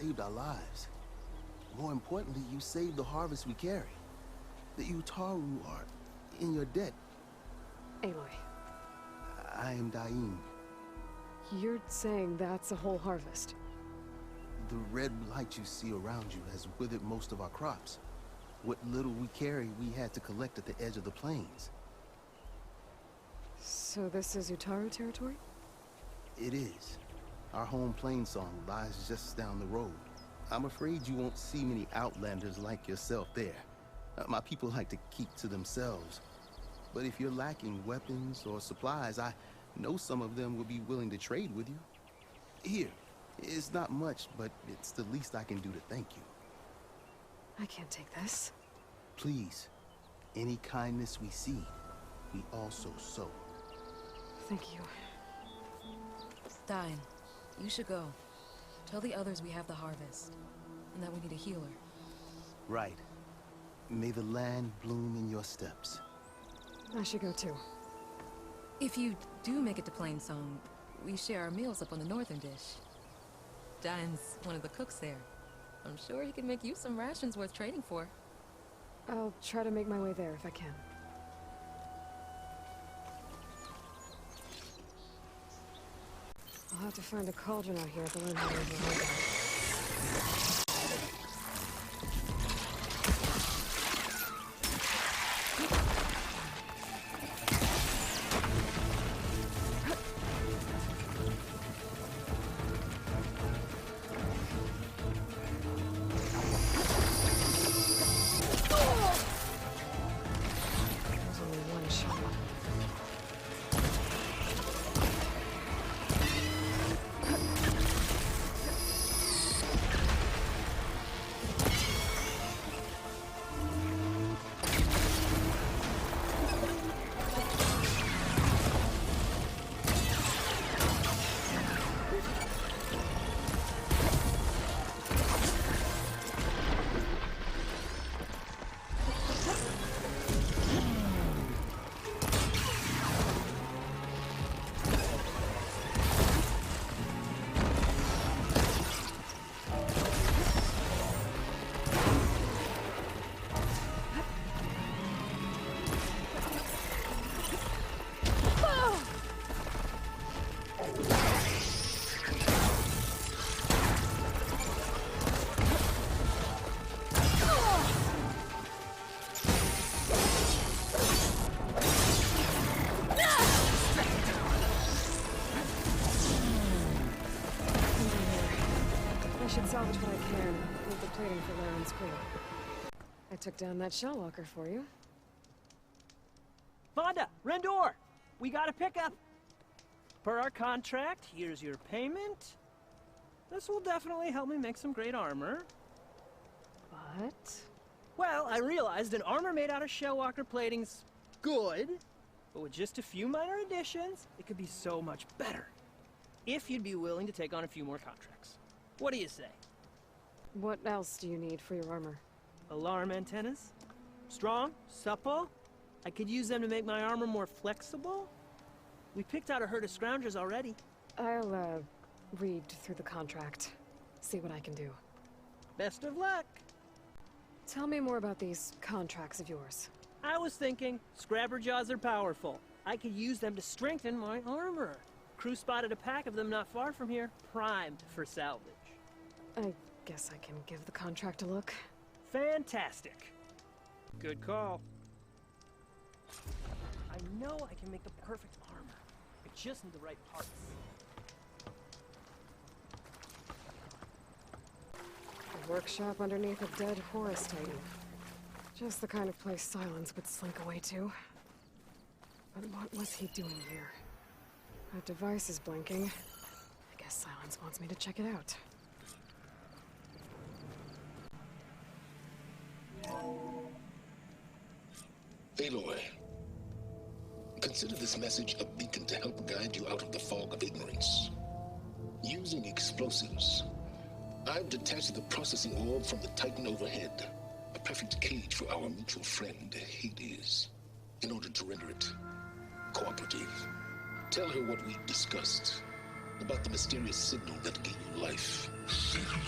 saved our lives. More importantly, you saved the harvest we carry. The Utaru are in your debt. Aloy, I am Daim. you're saying that's a whole harvest? The red light you see around you has withered most of our crops. What little we carry, we had to collect at the edge of the plains. So this is Utaru territory? It is. Our home plain song lies just down the road. I'm afraid you won't see many outlanders like yourself there. My people like to keep to themselves. But if you're lacking weapons or supplies, I know some of them will be willing to trade with you. Here, it's not much, but it's the least I can do to thank you. I can't take this. Please, any kindness we see, we also sow. Thank you. Stein, you should go. Tell the others we have the harvest, and that we need a healer. Right. May the land bloom in your steps. I should go too. If you do make it to Plainsong, we share our meals up on the northern dish. Stein's one of the cooks there. I'm sure he can make you some rations worth trading for. I'll try to make my way there if I can. I'll have to find a cauldron out here to learn how to use it. There's only one shot. I should salvage what I can, leave the plating for Laren's crew. I took down that shell walker for you. Vonda, Rendor, we got a pickup. Per our contract, here's your payment. This will definitely help me make some great armor. But... Well, I realized an armor made out of shellwalker plating's good, but with just a few minor additions, it could be so much better. If you'd be willing to take on a few more contracts. What do you say? what else do you need for your armor? Alarm antennas? Strong? Supple? I could use them to make my armor more flexible? We picked out a herd of scroungers already. I'll, read through the contract. See what I can do. Best of luck! Tell me more about these contracts of yours. I was thinking, scrabber jaws are powerful. I could use them to strengthen my armor. Crew spotted a pack of them not far from here, primed for salvage. I guess I can give the contract a look. Fantastic. Good call. I know I can make the perfect armor. I just need the right parts. A workshop underneath a dead Horus Titan. Just the kind of place Silence would slink away to. But what was he doing here? That device is blinking. I guess Silence wants me to check it out. Aloy, consider this message a beacon to help guide you out of the fog of ignorance. Using explosives, I've detached the processing orb from the Titan overhead, a perfect cage for our mutual friend, Hades, in order to render it cooperative. Tell her what we discussed, about the mysterious signal that gave you life. Signal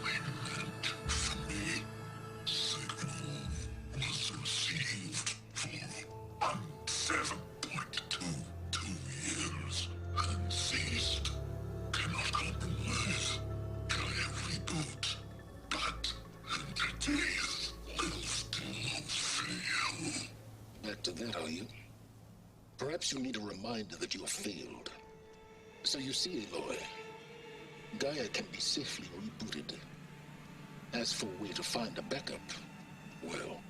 only meant for me. Signal was received for 7.22 years and ceased. Cannot compromise. Gaia reboot. But entities will still fail. Back to that, are you? Perhaps you need a reminder that you have failed. So you see, Aloy, Gaia can be safely rebooted. As for a way to find a backup, well,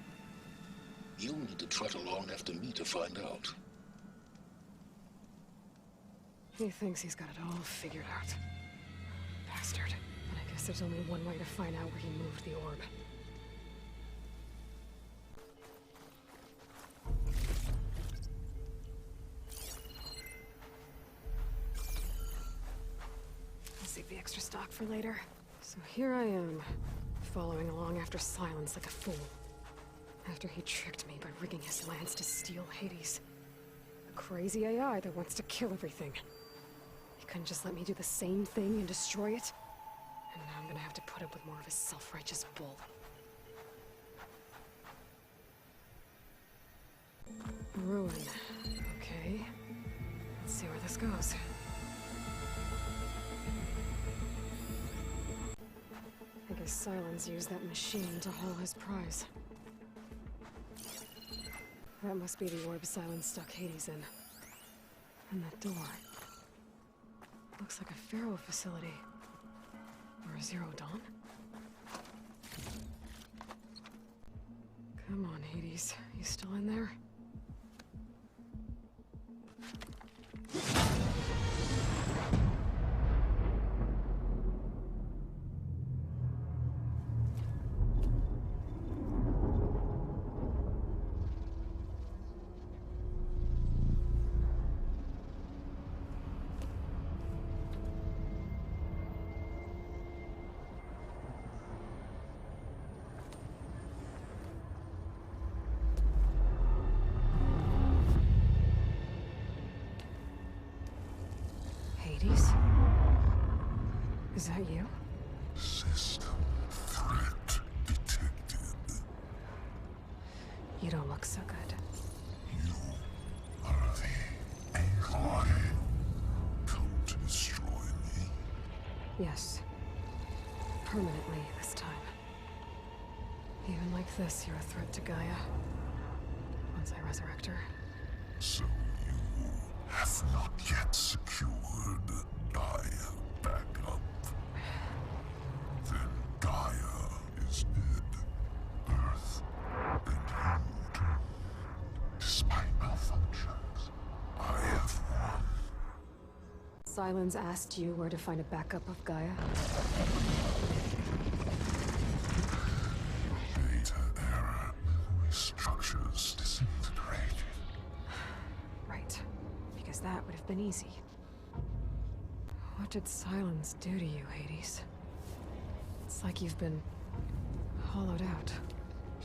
you'll need to trot along after me to find out. He thinks he's got it all figured out. Bastard. But I guess there's only one way to find out where he moved the orb. I'll save the extra stock for later. So here I am, following along after Silence like a fool. After he tricked me by rigging his lance to steal Hades. A crazy AI that wants to kill everything. He couldn't just let me do the same thing and destroy it? And now I'm gonna have to put up with more of his self-righteous bull. Ruin. Okay. Let's see where this goes. I guess Silence used that machine to haul his prize. That must be the orb Silence stuck Hades in. And that door. Looks like a Pharaoh facility. Or a Zero Dawn? Come on, Hades. You still in there? Hades? Is that you? System threat detected. You don't look so good. You are the AI come to destroy me. Yes. Permanently this time. Even like this, you're a threat to Gaia. Once I resurrect her. So you have not yet secured Gaia back up. Then Gaia is dead. Earth and you too. Despite malfunctions, I have won. Silence asked you where to find a backup of Gaia? Data error. Memory structures disintegrated. Right. Because that would have been easy. What did Silence do to you, Hades? It's like you've been hollowed out.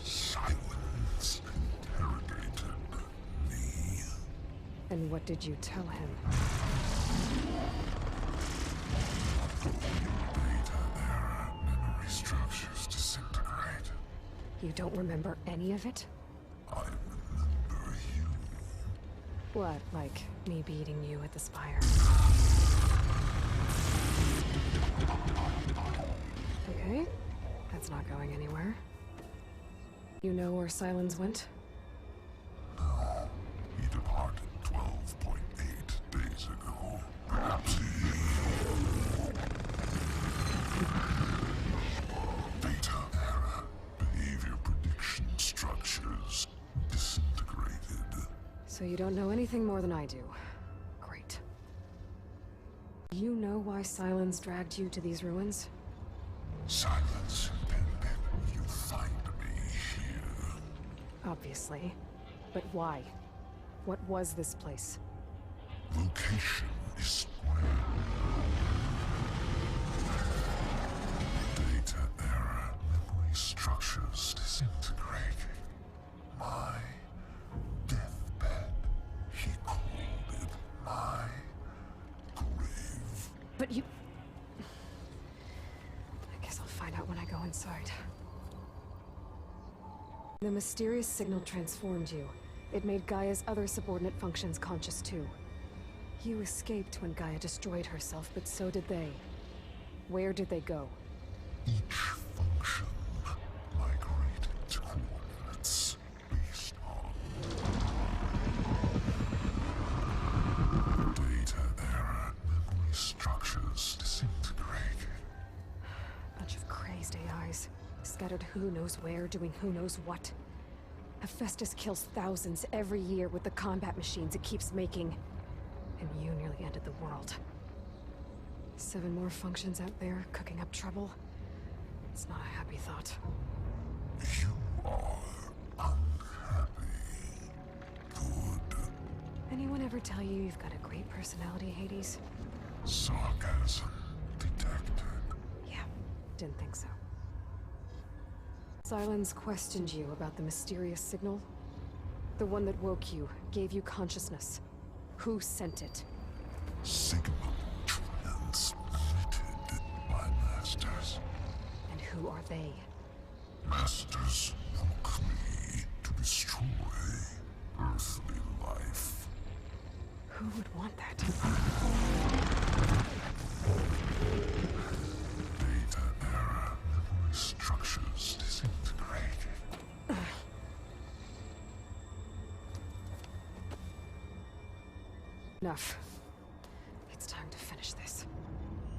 Silence interrogated me. And what did you tell him? Data error. Memory structures disintegrated. You don't remember any of it? I remember you. What, like me beating you at the spire? Okay, that's not going anywhere. You know where Silence went? No. He departed 12.8 days ago. Perhaps he... Data error. Behavior prediction structures disintegrated. So you don't know anything more than I do. Great. You know why Silence dragged you to these ruins? Silence intended you find me here. Obviously. But why? What was this place? Location is square. Data error. Memory structures disintegrating. My deathbed. He called it my grave. but you... I guess I'll find out when I go inside. The mysterious signal transformed you. It made Gaia's other subordinate functions conscious too. You escaped when Gaia destroyed herself, but so did they. Where did they go? Each function migrated to coordinates based on data error, memory structures disintegrated. Bunch of crazed AIs, scattered who knows where, doing who knows what. Hephaestus kills thousands every year with the combat machines it keeps making. And you nearly ended the world. 7 more functions out there, cooking up trouble. It's not a happy thought. You are unhappy. Good. Anyone ever tell you you've got a great personality, Hades? Sarcasm detected. Yeah, didn't think so. Silence questioned you about the mysterious signal. The one that woke you, gave you consciousness. Who sent it? Signal transmitted by masters. And who are they? Masters woke me to destroy earthly life. Who would want that? Data error, memory structures disintegrated. Enough. It's time to finish this.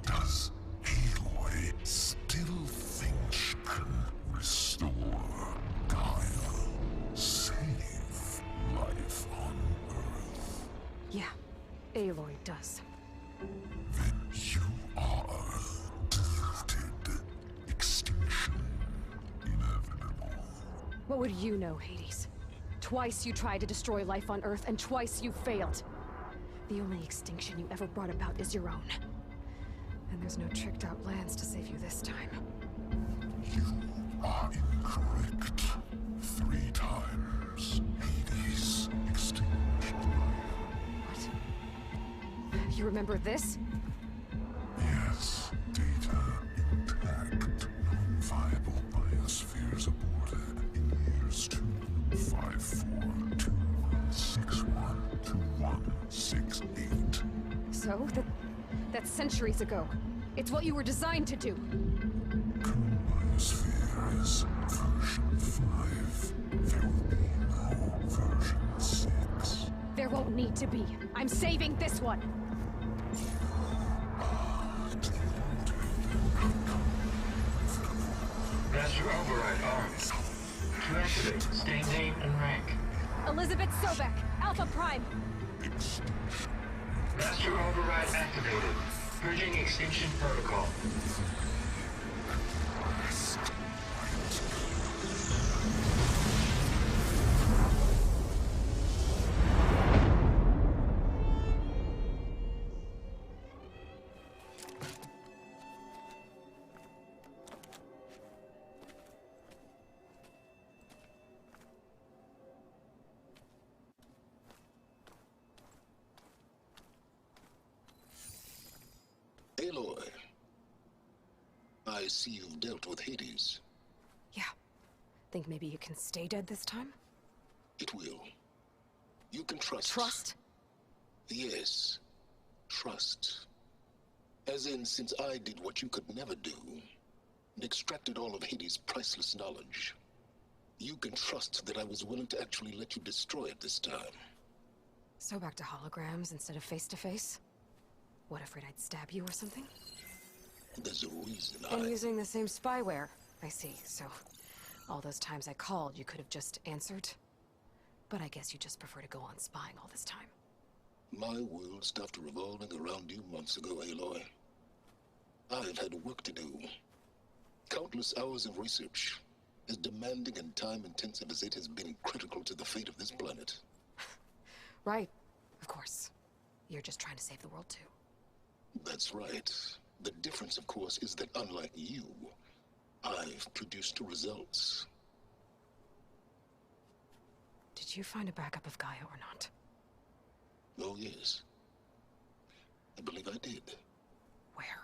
Does Aloy still think she can restore Gaia? Save life on Earth? Yeah, Aloy does. Then you are deluded. Extinction inevitable. What would you know, Hades? Twice you tried to destroy life on Earth, and twice you failed. The only extinction you ever brought about is your own. And there's no tricked-out lands to save you this time. You are incorrect. 3 times. Hades extinguished life. What? You remember this? Yes, data intact. Non-viable biospheres aborted in years 254, 2161, 2168. So? That's centuries ago. It's what you were designed to do. Current biosphere is version 5. There will be no version 6. There won't need to be. I'm saving this one. Master override armed. To activate, state name and rank. Elizabeth Sobek, Alpha Prime. Master override activated. Purging extinction protocol. Aloy, I see you've dealt with Hades. Yeah. Think maybe you can stay dead this time? It will. You can trust. Trust? Yes. Trust. As in, since I did what you could never do, and extracted all of Hades' priceless knowledge, you can trust that I was willing to actually let you destroy it this time. So back to holograms instead of face-to-face? What, afraid I'd stab you or something? There's a reason And using the same spyware. I see, so... all those times I called, you could have just answered? But I guess you just prefer to go on spying all this time. My world stopped revolving around you months ago, Aloy. I've had work to do. Countless hours of research, as demanding and time-intensive as it has been critical to the fate of this planet. Right, of course. You're just trying to save the world, too. That's right. The difference, of course, is that unlike you, I've produced results. Did you find a backup of Gaia or not? Oh, yes. I believe I did. Where?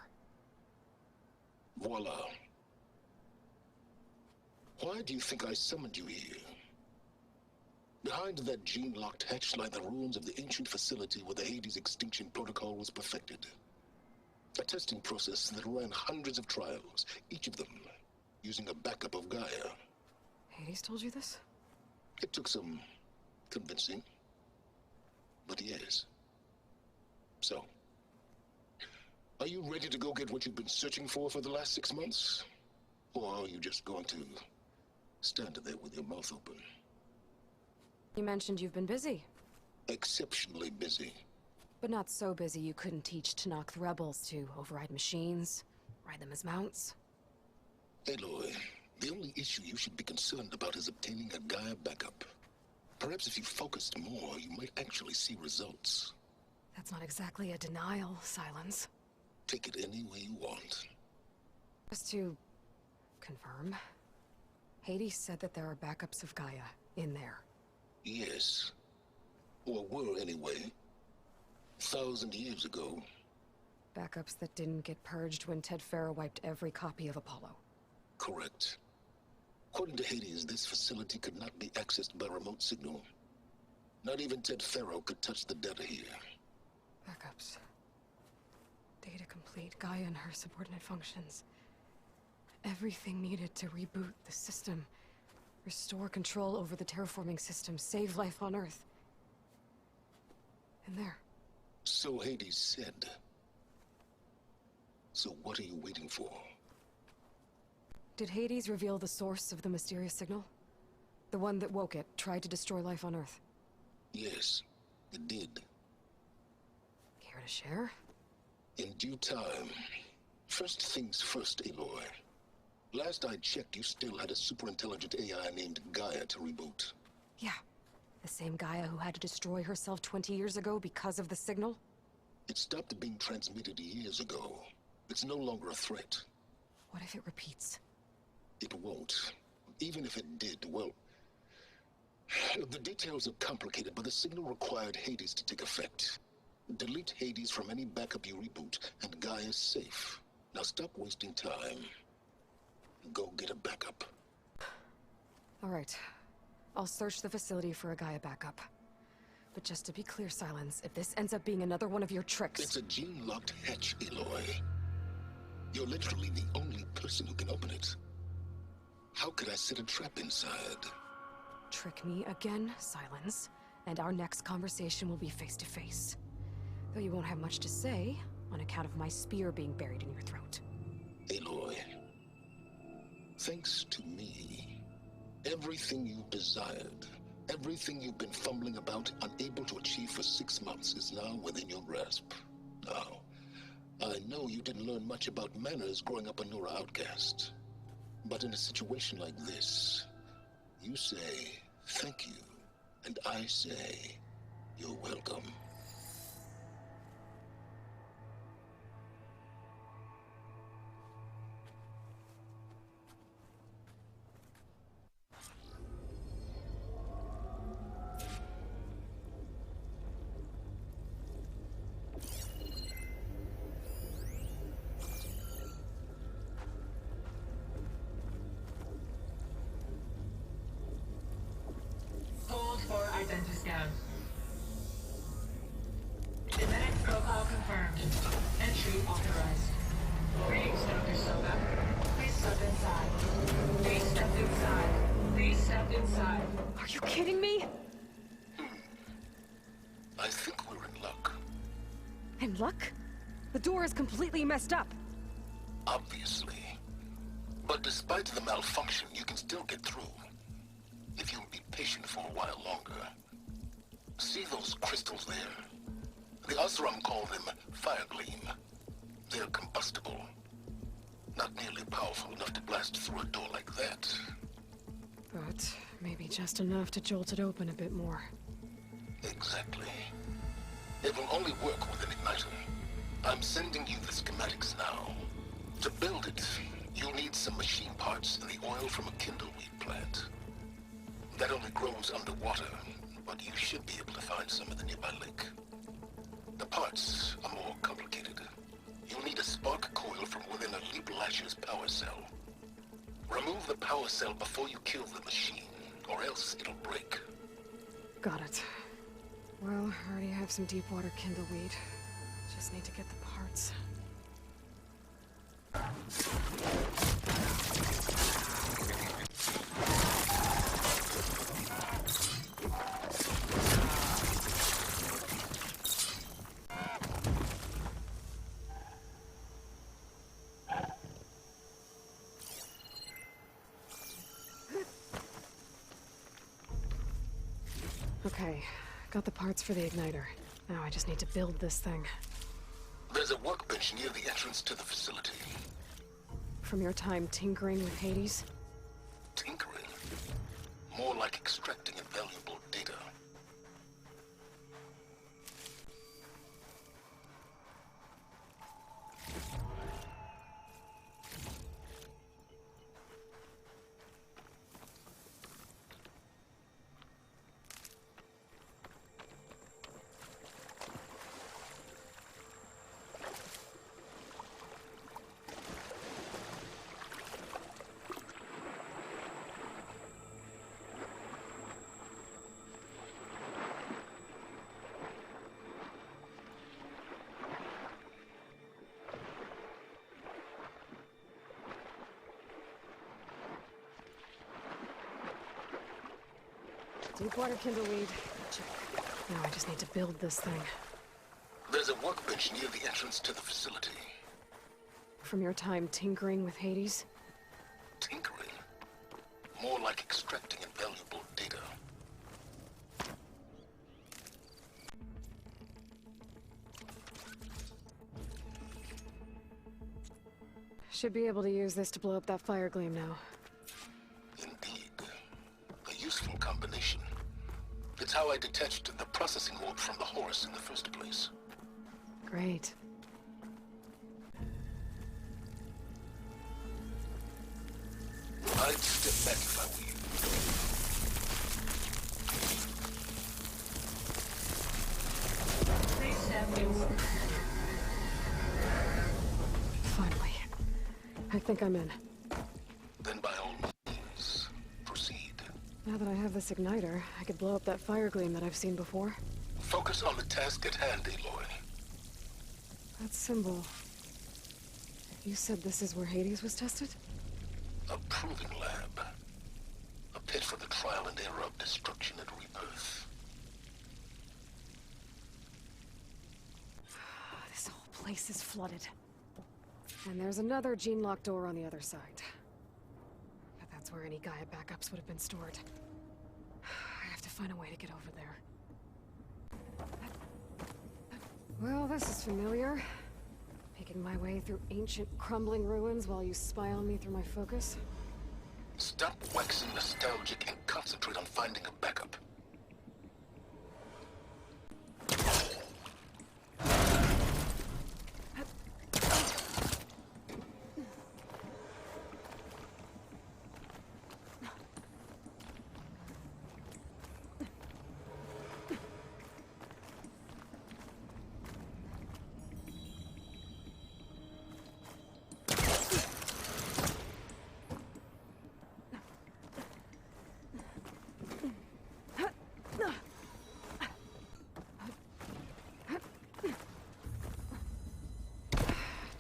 Voila. Why do you think I summoned you here? Behind that gene-locked hatch lie the ruins of the ancient facility where the Hades extinction protocol was perfected. A testing process that ran hundreds of trials, each of them using a backup of Gaia. Hades told you this? It took some convincing, but yes. So, are you ready to go get what you've been searching for the last 6 months? Or are you just going to stand there with your mouth open? You mentioned you've been busy. Exceptionally busy. But not so busy you couldn't teach Tanakh the rebels to override machines, ride them as mounts. Aloy, the only issue you should be concerned about is obtaining a Gaia backup. Perhaps if you focused more, you might actually see results. That's not exactly a denial, Silence. Take it any way you want. Just to confirm, Hades said that there are backups of Gaia in there. Yes. Or were anyway. 1,000 years ago. Backups that didn't get purged when Ted Farrow wiped every copy of Apollo. Correct. According to Hades, this facility could not be accessed by remote signal. Not even Ted Farrow could touch the data here. Backups. Data complete, Gaia and her subordinate functions. Everything needed to reboot the system. Restore control over the terraforming system, save life on Earth. And there. So Hades said. So what are you waiting for? Did Hades reveal the source of the mysterious signal? The one that woke it, tried to destroy life on Earth? Yes, it did. Care to share? In due time. First things first, Aloy. Last I checked, you still had a superintelligent AI named Gaia to reboot. Yeah. The same Gaia who had to destroy herself 20 years ago because of the signal? It stopped being transmitted years ago. It's no longer a threat. What if it repeats? It won't. Even if it did, well... The details are complicated, but the signal required Hades to take effect. Delete Hades from any backup you reboot, and Gaia's safe. Now stop wasting time. Go get a backup. All right. I'll search the facility for a Gaia backup. But just to be clear, Silence, if this ends up being another one of your tricks... It's a gene-locked hatch, Aloy. You're literally the only person who can open it. How could I set a trap inside? Trick me again, Silence, and our next conversation will be face-to-face. Though you won't have much to say, on account of my spear being buried in your throat. Aloy, thanks to me, everything you desired, everything you've been fumbling about, unable to achieve for 6 months, is now within your grasp. Now, I know you didn't learn much about manners growing up a Nora outcast. But in a situation like this, you say, thank you, and I say, you're welcome. Hold for identity scan. Genetic profile confirmed. Entry authorized. Greetings, Dr. Soga. Please step inside. Please step inside. Please step inside. Are you kidding me? I think we're in luck. In luck? The door is completely messed up. Obviously. But despite the malfunction, you can still get through. If you'll be patient for a while longer. See those crystals there? The Osram call them fire gleam. They're combustible. Not nearly powerful enough to blast through a door like that. But maybe just enough to jolt it open a bit more. Exactly. It will only work with an igniter. I'm sending you the schematics now. To build it, you'll need some machine parts and the oil from a kindleweed plant. That only grows underwater, but you should be able to find some in the nearby lake. The parts are more complicated. You'll need a spark coil from within a Leap Lasher's power cell. Remove the power cell before you kill the machine, or else it'll break. Got it. Well, I already have some deep water kindleweed. Just need to get the parts. Okay, got the parts for the igniter. Now I just need to build this thing. There's a workbench near the entrance to the facility. From your time tinkering with Hades? Tinkering? More like extracting invaluable data. Deep water kindleweed. Check. Now I just need to build this thing. There's a workbench near the entrance to the facility. From your time tinkering with Hades? Tinkering? More like extracting invaluable data. Should be able to use this to blow up that fire gleam now. Indeed. A useful combination. It's how I detached the processing orb from the Horus in the first place. Great. I'd step back if I were you. Please step inside. Finally. I think I'm in. Then by all means, proceed. Now that I have this igniter, I could blow up that fire gleam that I've seen before. Focus on the task at hand, Aloy. That symbol. You said this is where Hades was tested? A proving lab. A pit for the trial and error of destruction and rebirth. This whole place is flooded. And there's another gene-locked door on the other side. But that's where any Gaia backups would have been stored. I have to find a way to get over there. Well, this is familiar. Making my way through ancient, crumbling ruins while you spy on me through my focus. Stop waxing nostalgic and concentrate on finding a backup.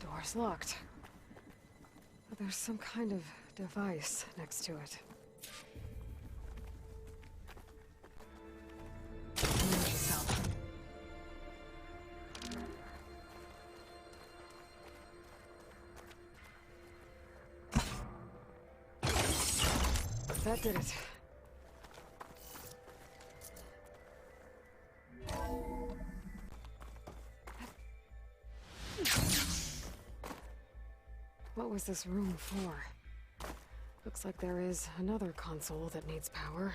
Door's locked. But there's some kind of device next to it. Manage yourself. That did it. What was this room for? Looks like there is another console that needs power.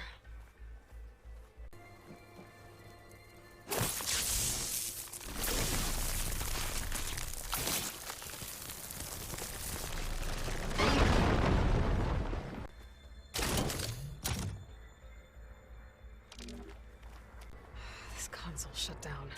This console shut down.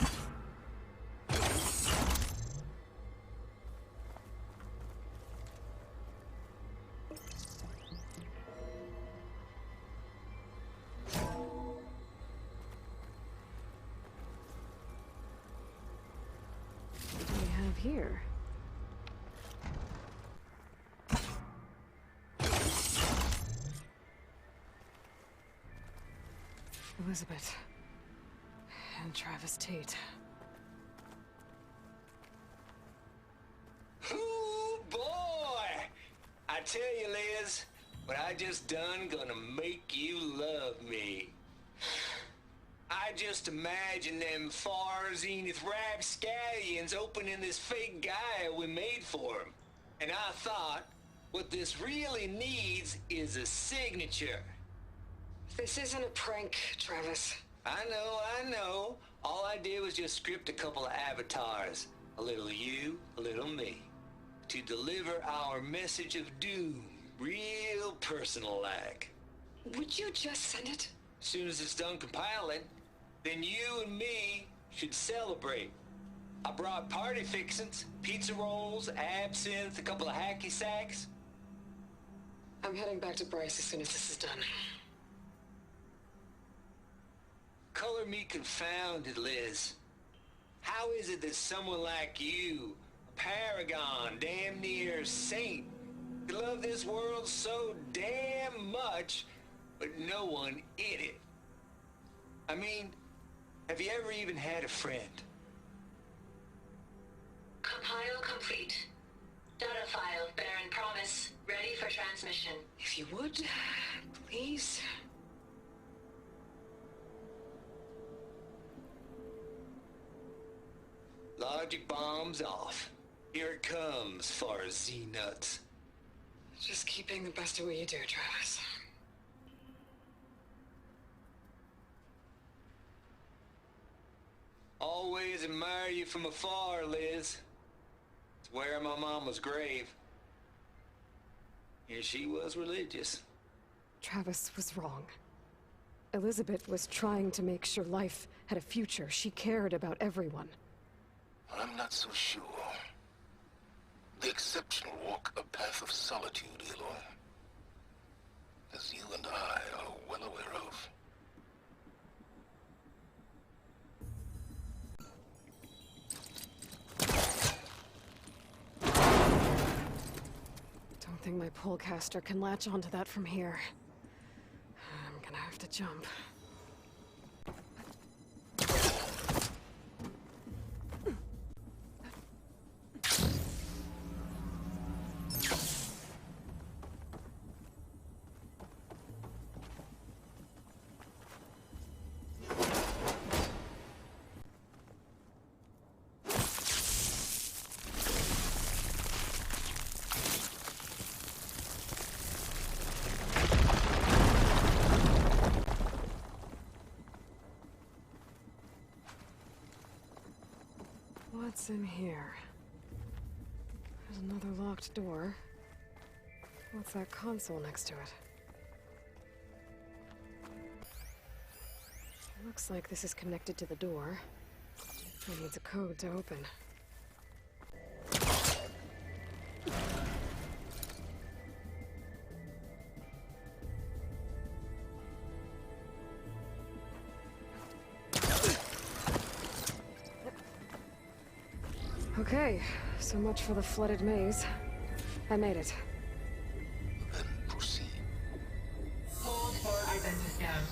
Elizabeth. And Travis Tate. Ooh, boy! I tell you, Liz, what I just done gonna make you love me. I just imagine them far zenith rapscallions opening this fake guy we made for him. And I thought, what this really needs is a signature. This isn't a prank, Travis. I know. All I did was just script a couple of avatars. A little you, a little me. To deliver our message of doom, real personal-like. Would you just send it? As soon as it's done compiling, then you and me should celebrate. I brought party fixings, pizza rolls, absinthe, a couple of hacky sacks. I'm heading back to Bryce as soon as this is done. Color me confounded, Liz. How is it that someone like you, a paragon, damn near saint, could love this world so damn much, but no one in it? I mean, have you ever even had a friend? Compile complete. Data file, Baron Promise, ready for transmission. If you would, please. Logic bombs off. Here it comes, far as Z-nuts. Just keep being the best at what you do, Travis. Always admire you from afar, Liz. It's where my mama's grave. And she was religious. Travis was wrong. Elizabeth was trying to make sure life had a future. She cared about everyone. I'm not so sure. The exceptional walk a path of solitude, Aloy. As you and I are well aware of. Don't think my pullcaster can latch onto that from here. I'm gonna have to jump. What's in here? There's another locked door. What's that console next to it? Looks like this is connected to the door. It needs a code to open. Okay, so much for the flooded maze. I made it. Then proceed. Hold for identity scan.